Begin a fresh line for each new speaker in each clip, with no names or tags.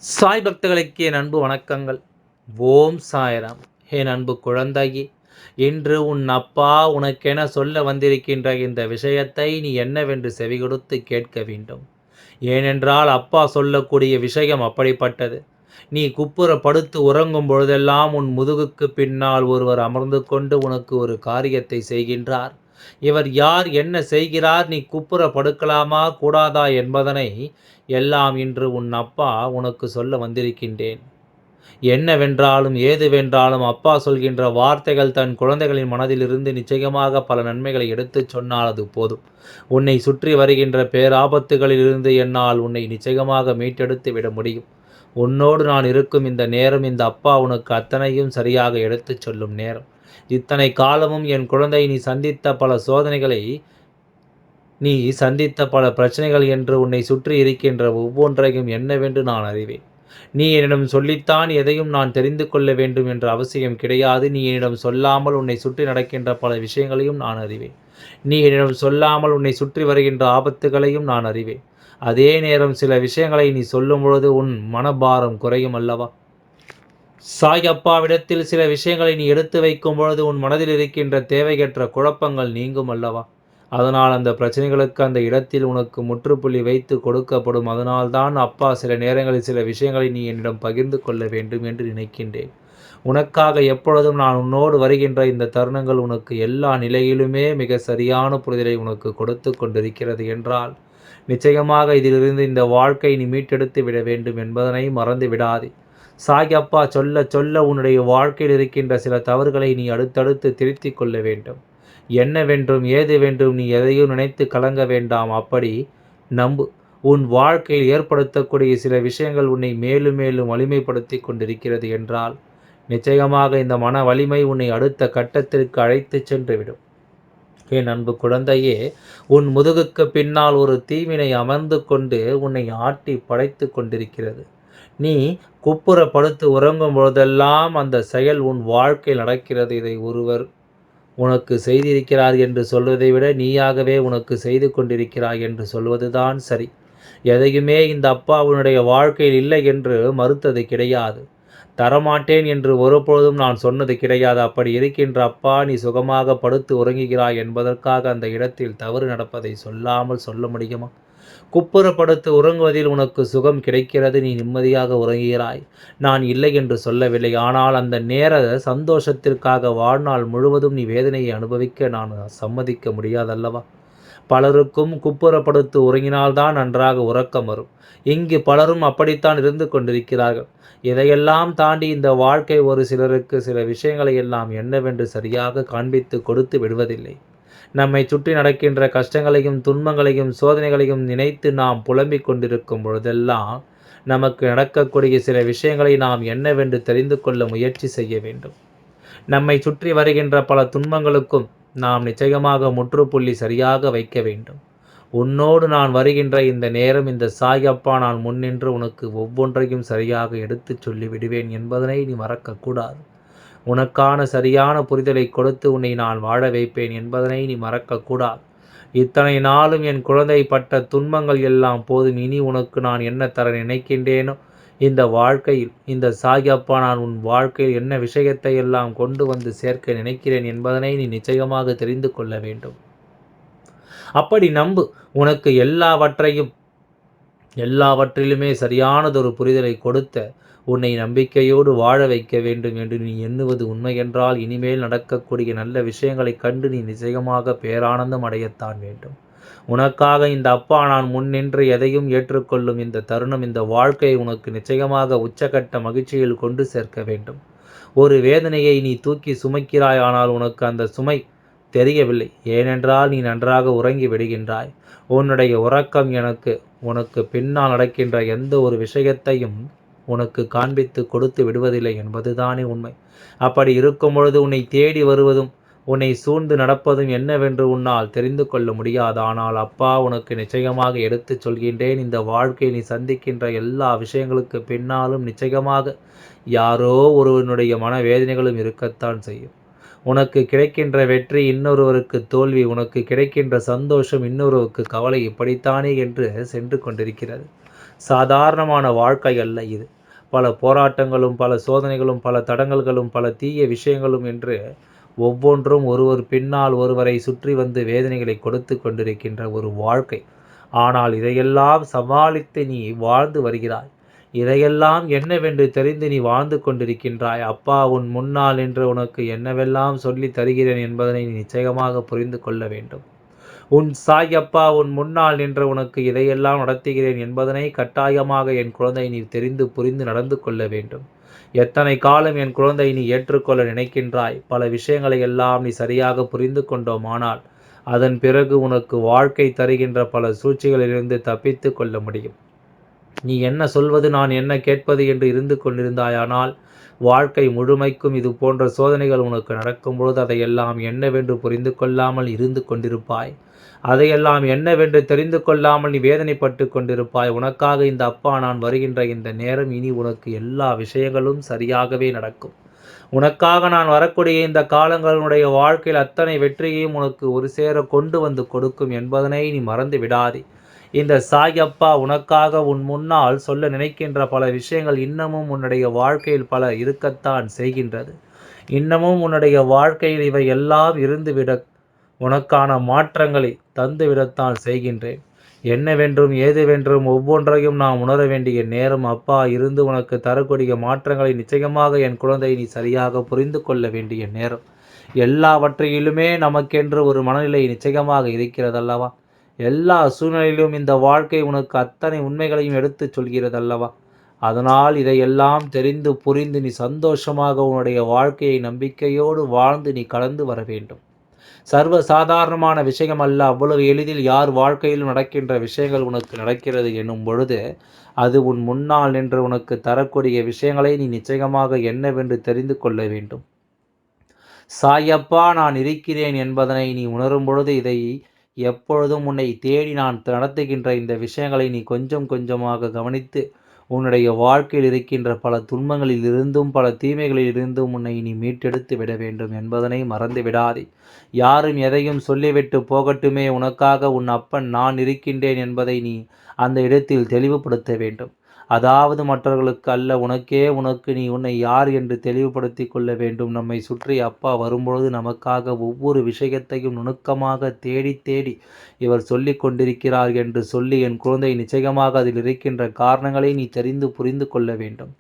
சாய் பக்தர்களுக்கு என் அன்பு வணக்கங்கள். ஓம் சாய்ராம். என் அன்பு குழந்தையே, இன்று உன் அப்பா உனக்கென சொல்ல வந்திருக்கின்ற இந்த விஷயத்தை நீ என்னவென்று செவிகொடுத்து கேட்க வேண்டும். ஏனென்றால் அப்பா சொல்லக்கூடிய விஷயம் அப்படிப்பட்டது. நீ குப்புற படுத்து உறங்கும் பொழுதெல்லாம் உன் முதுகுக்கு பின்னால் ஒருவர் அமர்ந்து கொண்டு உனக்கு ஒரு காரியத்தை செய்கின்றார். இவர் யார், என்ன செய்கிறார், நீ குப்புற படுக்கலாமா கூடாதா என்பதனை எல்லாம் இன்று உன் அப்பா உனக்கு சொல்ல வந்திருக்கின்றேன். என்னவென்றாலும் ஏதுவென்றாலும் அப்பா சொல்கின்ற வார்த்தைகள் தன் குழந்தைகளின் மனதிலிருந்து நிச்சயமாக பல நன்மைகளை எடுத்துச் சொன்னால் அது போதும். உன்னை சுற்றி வருகின்ற பேராபத்துகளிலிருந்து என்னால் உன்னை நிச்சயமாக மீட்டெடுத்து விட முடியும். உன்னோடு நான் இருக்கும் இந்த நேரம், இந்த அப்பா உனக்கு அத்தனையும் சரியாக எடுத்துச் சொல்லும் நேரம். இத்தனை காலமும் என் குழந்தை, நீ சந்தித்த பல சோதனைகளை, நீ சந்தித்த பல பிரச்சனைகள் என்று உன்னை சுற்றி இருக்கின்ற ஒவ்வொன்றையும் என்னவென்று நான் அறிவேன். நீ என்னிடம் சொல்லித்தான் எதையும் நான் தெரிந்து கொள்ள வேண்டும் என்ற அவசியம் கிடையாது. நீ என்னிடம் சொல்லாமல் உன்னை சுற்றி நடக்கின்ற பல விஷயங்களையும் நான் அறிவேன். நீ என்னிடம் சொல்லாமல் உன்னை சுற்றி வருகின்ற ஆபத்துகளையும் நான் அறிவேன். அதே நேரம் சில விஷயங்களை நீ சொல்லும் பொழுது உன் மனபாரம் குறையும் அல்லவா? சாய் அப்பாவிடத்தில் சில விஷயங்களை நீ எடுத்து வைக்கும் பொழுது உன் மனதில் இருக்கின்ற தேவையற்ற குழப்பங்கள் நீங்கும் அல்லவா? அதனால் அந்த பிரச்சனைகளுக்கு அந்த இடத்தில் உனக்கு முற்றுப்புள்ளி வைத்து கொடுக்கப்படும். அதனால்தான் அப்பா சில நேரங்களில் சில விஷயங்களை நீ என்னிடம் பகிர்ந்து கொள்ள வேண்டும் என்று நினைக்கின்றேன். உனக்காக எப்பொழுதும் நான் உன்னோடு வருகின்ற இந்த தருணங்கள் உனக்கு எல்லா நிலையிலுமே மிக சரியான புரிதலை உனக்கு கொடுத்து கொண்டிருக்கிறது என்றால், நிச்சயமாக இதிலிருந்து இந்த வாழ்க்கை நீ மீட்டெடுத்து விட வேண்டும் என்பதனை மறந்து விடாதே. சாய் அப்பா சொல்ல சொல்ல உன்னுடைய வாழ்க்கையில் இருக்கின்ற சில தவறுகளை நீ அடுத்தடுத்து திருத்திக் கொள்ள வேண்டும். என்னவென்றும் ஏதுவென்றும் நீ எதையும் நினைத்து கலங்க வேண்டாம். அப்படி நம்பு. உன் வாழ்க்கையில் ஏற்படுத்தக்கூடிய சில விஷயங்கள் உன்னை மேலும் மேலும் வலிமைப்படுத்தி கொண்டிருக்கிறது என்றால், நிச்சயமாக இந்த மன வலிமை உன்னை அடுத்த கட்டத்திற்கு அழைத்து சென்றுவிடும். என் அன்பு குழந்தையே, உன் முதுகுக்கு பின்னால் ஒரு தீவினை அமர்ந்து கொண்டு உன்னை ஆட்டி படைத்து கொண்டிருக்கிறது. நீ குப்புற படுத்து உறங்கும் பொழுதெல்லாம் அந்த செயல் உன் வாழ்க்கையில் நடக்கிறது. இதை ஒருவர் உனக்கு செய்திருக்கிறார் என்று சொல்வதை விட நீயாகவே உனக்கு செய்து கொண்டிருக்கிறாய் என்று சொல்வதுதான் சரி. எதையுமே இந்த அப்பா உன்னுடைய வாழ்க்கையில் இல்லை என்று மறுத்தது கிடையாது. தரமாட்டேன் என்று ஒருபொழுதும் நான் சொன்னது கிடையாது. அப்படி இருக்கின்ற அப்பா, நீ சுகமாக படுத்து உறங்குகிறாய் என்பதற்காக அந்த இடத்தில் தவறு நடப்பதை சொல்லாமல் சொல்ல முடியுமா? குப்புற படுத்து உறங்குவதில் உனக்கு சுகம் கிடைக்கிறது, நீ நிம்மதியாக உறங்குகிறாய். நான் இல்லை என்று சொல்லவில்லை. ஆனால் அந்த நேர சந்தோஷத்திற்காக வாழ்நாள் முழுவதும் நீ வேதனையை அனுபவிக்க நான் சம்மதிக்க முடியாதல்லவா? பலருக்கும் குப்புறப்படுத்து உறங்கினால்தான் நன்றாக உறக்கம் வரும். இங்கு பலரும் அப்படித்தான் இருந்து கொண்டிருக்கிறார்கள். இதையெல்லாம் தாண்டி இந்த வாழ்க்கை ஒரு சிலருக்கு சில விஷயங்களை எல்லாம் என்னவென்று சரியாக காண்பித்து கொடுத்து விடுவதில்லை. நம்மை சுற்றி நடக்கின்ற கஷ்டங்களையும் துன்பங்களையும் சோதனைகளையும் நினைத்து நாம் புலம்பிக் கொண்டிருக்கும் பொழுதெல்லாம் நமக்கு நடக்கக்கூடிய சில விஷயங்களை நாம் என்னவென்று தெரிந்து கொள்ள முயற்சி செய்ய வேண்டும். நம்மை சுற்றி வருகின்ற பல துன்பங்களுக்கும் நாம் நிச்சயமாக முற்றுப்புள்ளி சரியாக வைக்க வேண்டும். உன்னோடு நான் வருகின்ற இந்த நேரம், இந்த சாயப்பா நான் முன்னின்று உனக்கு ஒவ்வொன்றையும் சரியாக எடுத்துச் சொல்லி விடுவேன் என்பதனை நீ மறக்கக்கூடாது. உனக்கான சரியான புரிதலை கொடுத்து உன்னை நான் வாழ வைப்பேன் என்பதனை நீ மறக்கக்கூடாது. இத்தனை நாளும் என் குழந்தை பட்ட துன்பங்கள் எல்லாம் போதும். இனி உனக்கு நான் என்ன தர நினைக்கின்றேனோ இந்த வாழ்க்கையில், இந்த சாயப்பா நான் உன் வாழ்க்கையில் என்ன விஷயத்தை எல்லாம் கொண்டு வந்து சேர்க்க நினைக்கிறேன் என்பதனை நீ நிச்சயமாக தெரிந்து கொள்ள வேண்டும். அப்படி நம்பு. உனக்கு எல்லாவற்றிலுமே சரியானதொரு புரிதலை கொடுத்த உன்னை நம்பிக்கையோடு வாழ வைக்க வேண்டும் என்று நீ எண்ணுவது உண்மையென்றால், இனிமேல் நடக்கக்கூடிய நல்ல விஷயங்களைக் கண்டு நீ நிச்சயமாக பேரானந்தம் அடையத்தான் வேண்டும். உனக்காக இந்த அப்பா நான் முன்னின்று எதையும் ஏற்றுக்கொள்ளும் இந்த தருணம், இந்த வாழ்க்கையை உனக்கு நிச்சயமாக உச்சகட்ட மகிழ்ச்சியில் கொண்டு சேர்க்க வேண்டும். ஒரு வேதனையை நீ தூக்கி சுமைக்கிறாய், ஆனால் உனக்கு அந்த சுமை தெரியவில்லை. ஏனென்றால் நீ நன்றாக உறங்கி விடுகின்றாய். உன்னுடைய உறக்கம் உனக்கு பின்னால் நடக்கின்ற எந்த ஒரு விஷயத்தையும் உனக்கு காண்பித்து கொடுத்து விடுவதில்லை என்பதுதானே உண்மை. அப்படி இருக்கும் பொழுது உன்னை தேடி வருவதும் உன்னை சூழ்ந்து நடப்பதும் என்னவென்று உன்னால் தெரிந்து கொள்ள முடியாது. ஆனால் அப்பா உனக்கு நிச்சயமாக எடுத்துச் சொல்கின்றேன், இந்த வாழ்க்கையில் நீ சந்திக்கின்ற எல்லா விஷயங்களுக்கு பின்னாலும் நிச்சயமாக யாரோ ஒருவனுடைய மனவேதனைகளும் இருக்கத்தான் செய்யும். உனக்கு கிடைக்கின்ற வெற்றி இன்னொருவருக்கு தோல்வி, உனக்கு கிடைக்கின்ற சந்தோஷம் இன்னொருவருக்கு கவலை, இப்படித்தானே என்று சென்று கொண்டிருக்கிறது. சாதாரணமான வாழ்க்கை அல்ல இது. பல போராட்டங்களும், பல சோதனைகளும், பல தடங்கல்களும், பல தீய விஷயங்களும் என்று ஒவ்வொன்றும் ஒருவர் பின்னால் ஒருவரை சுற்றி வந்து வேதனைகளை கொடுத்து கொண்டிருக்கின்ற ஒரு வாழ்க்கை. ஆனால் இதையெல்லாம் சமாளித்து நீ வாழ்ந்து வருகிறாய். இதையெல்லாம் என்னவென்று தெரிந்து நீ வாழ்ந்து கொண்டிருக்கின்றாய். அப்பா உன் முன்னால் நின்று உனக்கு என்னவெல்லாம் சொல்லித் தருகிறேன் என்பதனை நீ நிச்சயமாக புரிந்து கொள்ள வேண்டும். உன் சாய் அப்பா உன் முன்னால் நின்று உனக்கு இதையெல்லாம் நடத்துகிறேன் என்பதனை கட்டாயமாக என் குழந்தை நீ தெரிந்து புரிந்து நடந்து கொள்ள வேண்டும். எத்தனை காலம் என் குழந்தை நீ ஏற்றுக்கொள்ள நினைக்கின்றாய்? பல விஷயங்களை எல்லாம் நீ சரியாக புரிந்து கொண்டோமானால் அதன் பிறகு உனக்கு வாழ்க்கை தருகின்ற பல சூழ்ச்சிகளிலிருந்து தப்பித்து கொள்ள முடியும். நீ என்ன சொல்வது, நான் என்ன கேட்பது என்று இருந்து கொண்டிருந்தாயானால் வாழ்க்கை முழுமைக்கும் இது போன்ற சோதனைகள் உனக்கு நடக்கும்பொழுது அதையெல்லாம் என்னவென்று புரிந்து கொள்ளாமல் இருந்து கொண்டிருப்பாய். அதையெல்லாம் என்னவென்று தெரிந்து கொள்ளாமல் நீ வேதனைப்பட்டு கொண்டிருப்பாய். உனக்காக இந்த அப்பா நான் வருகின்ற இந்த நேரம் இனி உனக்கு எல்லா விஷயங்களும் சரியாகவே நடக்கும். உனக்காக நான் வரக்கூடிய இந்த காலங்களுடைய வாழ்க்கையில் அத்தனை வெற்றியையும் உனக்கு ஒரு சேர கொண்டு வந்து கொடுக்கும் என்பதனை நீ மறந்து விடாதே. இந்த சாயப்பா உனக்காக உன் முன்னால் சொல்ல நினைக்கின்ற பல விஷயங்கள் இன்னமும் உன்னுடைய வாழ்க்கையில் பல இருக்கத்தான் செய்கின்றது. இன்னமும் உன்னுடைய வாழ்க்கையில் இவை எல்லாம் இருந்துவிட உனக்கான மாற்றங்களை தந்துவிடத்தான் செய்கின்றேன். என்னவென்றும் ஏதுவென்றும் ஒவ்வொன்றையும் நாம் உணர வேண்டிய நேரம் அப்பா இருந்து உனக்கு தரக்கூடிய மாற்றங்களை நிச்சயமாக என் குழந்தை நீ சரியாக புரிந்து கொள்ள வேண்டிய நேரம். எல்லாவற்றையிலுமே நமக்கென்று ஒரு மனநிலை நிச்சயமாக இருக்கிறதல்லவா? எல்லா சூழ்நிலையிலும் இந்த வாழ்க்கை உனக்கு அத்தனை உண்மைகளையும் எடுத்துச் சொல்கிறதல்லவா? அதனால் இதையெல்லாம் தெரிந்து புரிந்து நீ சந்தோஷமாக உன்னுடைய வாழ்க்கையை நம்பிக்கையோடு வாழ்ந்து நீ கடந்து வர வேண்டும். சர்வ சாதாரணமான விஷயம் அல்ல. அவ்வளவு எளிதில் யார் வாழ்க்கையிலும் நடக்கின்ற விஷயங்கள் உனக்கு நடக்கிறது எனும் பொழுது அது உன் முன்னால் நின்று உனக்கு தரக்கூடிய விஷயங்களை நீ நிச்சயமாக என்னவென்று தெரிந்து கொள்ள வேண்டும். சாயப்பா நான் இருக்கிறேன் என்பதனை நீ உணரும் பொழுது இதை எப்பொழுதும் உன்னை தேடி நான் நடத்துகின்ற இந்த விஷயங்களை நீ கொஞ்சம் கொஞ்சமாக கவனித்து உன்னுடைய வாழ்க்கையில் இருக்கின்ற பல துன்பங்களில் இருந்தும் பல தீமைகளில் இருந்தும் உன்னை நீ மீட்டெடுத்து விட வேண்டும் என்பதனை மறந்து விடாதே. யாரும் எதையும் சொல்லிவிட்டு போகட்டுமே, உனக்காக உன் அப்பன் நான் இருக்கின்றேன் என்பதை நீ அந்த இடத்தில் தெளிவுபடுத்த வேண்டும். அதாவது மற்றவர்களுக்கு அல்ல, உனக்கு நீ உன்னை யார் என்று தெளிவுபடுத்தி கொள்ள வேண்டும். நம்மை சுற்றி அப்பா வரும்பொழுது நமக்காக ஒவ்வொரு விஷயத்தையும் நுணுக்கமாக தேடி தேடி இவர் சொல்லி கொண்டிருக்கிறார் என்று சொல்லி என் குழந்தை நிச்சயமாக அதில் இருக்கின்ற காரணங்களை நீ தெரிந்து புரிந்து கொள்ள வேண்டும்.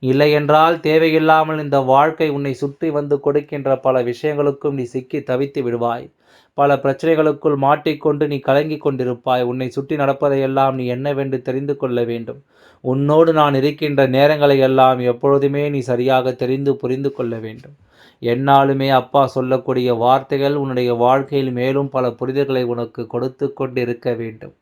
இல்லையென்றால் தேவையில்லாமல் இந்த வாழ்க்கை உன்னை சுற்றி வந்து கொடுக்கின்ற பல விஷயங்களுக்கும் நீ சிக்கி தவித்து விடுவாய். பல பிரச்சனைகளுக்குள் மாட்டிக்கொண்டு நீ கலங்கி கொண்டிருப்பாய். உன்னை சுற்றி நடப்பதையெல்லாம் நீ என்னவென்று தெரிந்து கொள்ள வேண்டும். உன்னோடு நான் இருக்கின்ற நேரங்களை எல்லாம் எப்பொழுதுமே நீ சரியாக தெரிந்து புரிந்து கொள்ள வேண்டும். என்னாலுமே அப்பா சொல்லக்கூடிய வார்த்தைகள் உன்னுடைய வாழ்க்கையில் மேலும் பல புரிதல்களை உனக்கு கொடுத்து கொண்டு இருக்க வேண்டும்.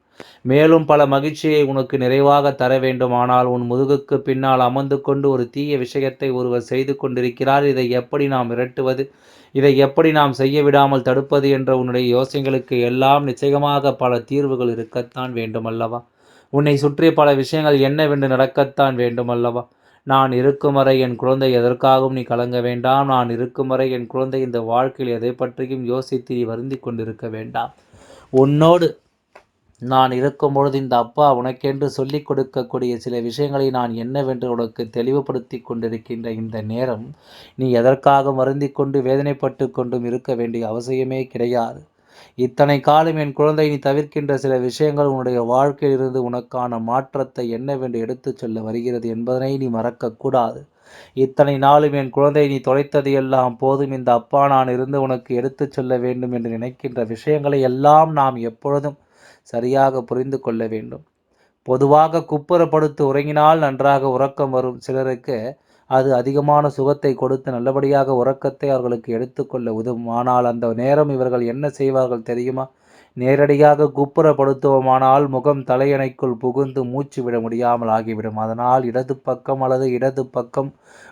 மேலும் பல மகிழ்ச்சியை உனக்கு நிறைவாக தர வேண்டும். ஆனால் உன் முதுகுக்கு பின்னால் அமர்ந்து கொண்டு ஒரு தீய விஷயத்தை ஒருவர் செய்து கொண்டிருக்கிறார். இதை எப்படி நாம் விரட்டுவது, இதை எப்படி நாம் செய்ய விடாமல் தடுப்பது என்ற உன்னுடைய யோசனைகளுக்கு எல்லாம் நிச்சயமாக பல தீர்வுகள் இருக்கத்தான் வேண்டும் அல்லவா? உன்னை சுற்றி பல விஷயங்கள் என்னவென்று நடக்கத்தான் வேண்டும் அல்லவா? நான் இருக்கும் வரை என் குழந்தை எதற்காகவும் நீ கலங்க வேண்டாம். நான் இருக்கும் வரை என் குழந்தை இந்த வாழ்க்கையில் எதை பற்றியும் யோசித்து நீ வருந்தி கொண்டிருக்க வேண்டாம். உன்னோடு நான் இருக்கும் பொழுது இந்த அப்பா உனக்கென்று சொல்லிக் கொடுக்கக்கூடிய சில விஷயங்களை நான் என்னவென்று உனக்கு தெளிவுபடுத்தி கொண்டிருக்கின்ற இந்த நேரம் நீ எதற்காக வருந்தி கொண்டு வேதனைப்பட்டு கொண்டும் இருக்க வேண்டிய அவசியமே கிடையாது. இத்தனை காலம் என் குழந்தை நீ தவிர்க்கின்ற சில விஷயங்கள் உன்னுடைய வாழ்க்கையிலிருந்து உனக்கான மாற்றத்தை என்னவென்று எடுத்துச் சொல்ல வருகிறது என்பதனை நீ மறக்கக்கூடாது. இத்தனை நாளும் என் குழந்தை நீ தொலைத்தது எல்லாம் போதும். இந்த அப்பா நான் இருந்து உனக்கு எடுத்துச் சொல்ல வேண்டும் என்று நினைக்கின்ற விஷயங்களை எல்லாம் நாம் எப்பொழுதும் சரியாக புரிந்து கொள்ள வேண்டும். பொதுவாக குப்புறப்படுத்து உறங்கினால் நன்றாக உறக்கம் வரும். சிலருக்கு அது அதிகமான சுகத்தை கொடுத்து நல்லபடியாக உறக்கத்தை அவர்களுக்கு எடுத்துக்கொள்ள உதவும். ஆனால் அந்த நேரம் இவர்கள் என்ன செய்வார்கள் தெரியுமா? நேரடியாக குப்புறப்படுத்துவோமானால் முகம் தலையணைக்குள் புகுந்து மூச்சு விட முடியாமல் ஆகிவிடும். அதனால் இடது பக்கம் அல்லது இடது பக்கம்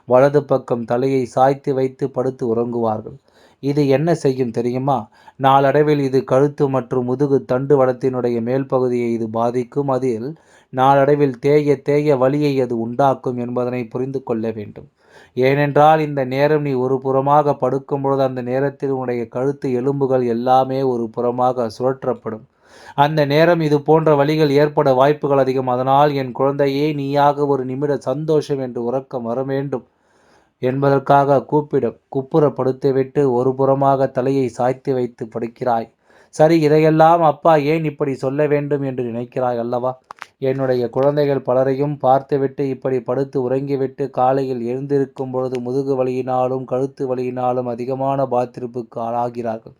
வலது பக்கம் தலையை சாய்த்து வைத்து படுத்து உறங்குவார்கள். இது என்ன செய்யும் தெரியுமா? நாளடைவில் இது கழுத்து மற்றும் முதுகு தண்டு வடத்தினுடைய மேல் பகுதியை இது பாதிக்கும். அதில் நாளடைவில் தேய தேய வலியை அது உண்டாக்கும் என்பதனை புரிந்து கொள்ள வேண்டும். ஏனென்றால் இந்த நேரம் நீ ஒரு புறமாக படுக்கும் பொழுது அந்த நேரத்தில் உன்னுடைய கழுத்து எலும்புகள் எல்லாமே ஒரு புறமாக சுழற்றப்படும். அந்த நேரம் இது போன்ற வழிகள் ஏற்பட வாய்ப்புகள் அதிகம். அதனால் என் குழந்தையே, நீயாக ஒரு நிமிட சந்தோஷம் என்று உறக்கம் வர வேண்டும் என்பதற்காக குப்புறப்படுத்திவிட்டு ஒரு புறமாக தலையை சாய்த்து வைத்து படுக்கிறாய். சரி, இதையெல்லாம் அப்பா ஏன் இப்படி சொல்ல வேண்டும் என்று நினைக்கிறாய் அல்லவா? என்னுடைய குழந்தைகள் பலரையும் பார்த்துவிட்டு இப்படி படுத்து உறங்கிவிட்டு காலையில் எழுந்திருக்கும் பொழுது முதுகு வலியினாலும் கழுத்து வலியினாலும் அதிகமான பாதிப்புக்கு ஆளாகிறார்கள்.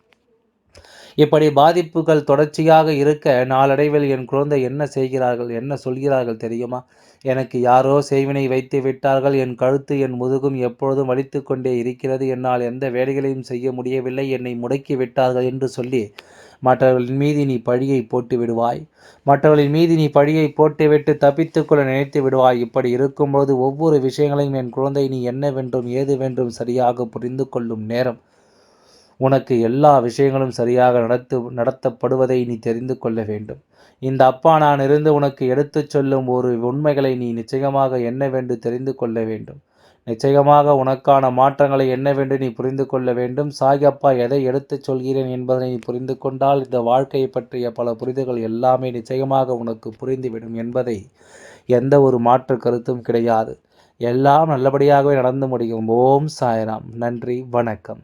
இப்படி பாதிப்புகள் தொடர்ச்சியாக இருக்க நாளடைவில் என் குழந்தை என்ன செய்கிறார்கள், என்ன சொல்கிறார்கள் தெரியுமா? எனக்கு யாரோ செய்வினை வைத்து விட்டார்கள். என் கழுத்து என் முதுகும் எப்பொழுதும் வலித்து கொண்டே இருக்கிறது. என்னால் எந்த வேலைகளையும் செய்ய முடியவில்லை. என்னை முடக்கி விட்டார்கள் என்று சொல்லி மற்றவர்களின் மீது நீ பழியை போட்டு விடுவாய். மற்றவர்களின் மீது நீ பழியை போட்டுவிட்டு தப்பித்துக்கொள்ள நினைத்து விடுவாய். இப்படி இருக்கும்போது ஒவ்வொரு விஷயங்களையும் என் குழந்தை நீ என்னவென்றும் ஏதுவென்றும் சரியாக புரிந்து கொள்ளும் நேரம் உனக்கு எல்லா விஷயங்களும் சரியாக நடத்தப்படுவதை நீ தெரிந்து கொள்ள வேண்டும். இந்த அப்பா நான் இருந்து உனக்கு எடுத்துச் சொல்லும் ஒரு உண்மைகளை நீ நிச்சயமாக என்னவென்று தெரிந்து கொள்ள வேண்டும். நிச்சயமாக உனக்கான மாற்றங்களை என்னவென்று நீ புரிந்து கொள்ள வேண்டும். சாயப்பா எதை எடுத்துச் சொல்கிறேன் என்பதை நீ புரிந்து கொண்டால் இந்த வாழ்க்கையை பற்றிய பல புரிதல்கள் எல்லாமே நிச்சயமாக உனக்கு புரிந்துவிடும் என்பதை எந்த ஒரு மாற்று கருத்தும் கிடையாது. எல்லாம் நல்லபடியாகவே நடந்து முடியும். ஓம் சாய்ராம். நன்றி, வணக்கம்.